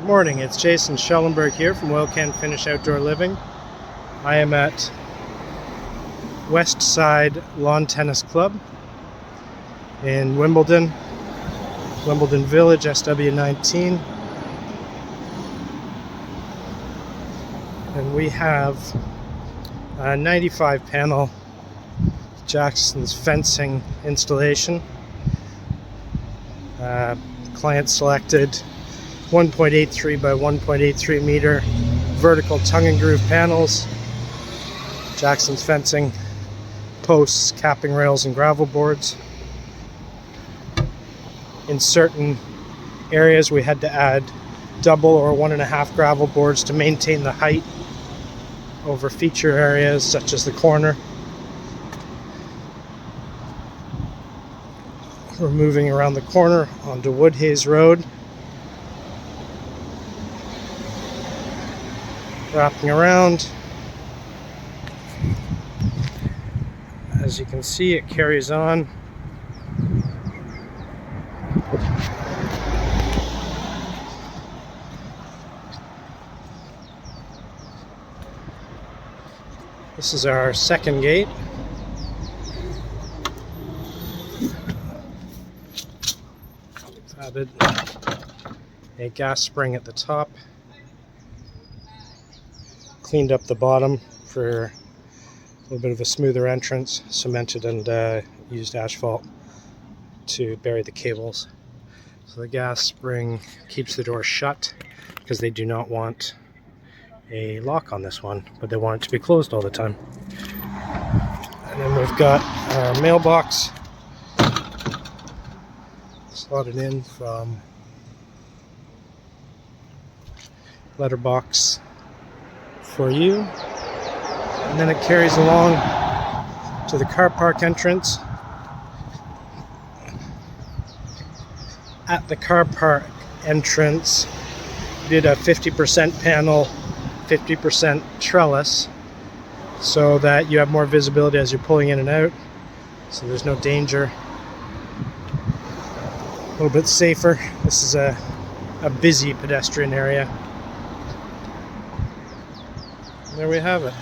Good morning, it's Jason Schellenberg here from Oilcanfinish Outdoor Living. I am at Westside Lawn Tennis Club in Wimbledon Village, SW19. And we have a 95 panel Jackson's fencing installation. Client selected 1.83 by 1.83 meter vertical tongue and groove panels, Jackson's fencing, posts, capping rails, and gravel boards. In certain areas we had to add double or 1.5 gravel boards to maintain the height over feature areas such as the corner. We're moving around the corner onto Woodhays Road, wrapping around. As you can see, it carries on. This is our second gate. We've added a gas spring at the top. Cleaned up the bottom for a little bit of a smoother entrance, cemented and used asphalt to bury the cables. So the gas spring keeps the door shut because they do not want a lock on this one, but they want it to be closed all the time. And then we've got our mailbox slotted in from letterbox for you, and then it carries along to the car park entrance. At the car park entrance, we did a 50% panel, 50% trellis, so that you have more visibility as you're pulling in and out, so there's no danger. A little bit safer. This is a busy pedestrian area. There we have it.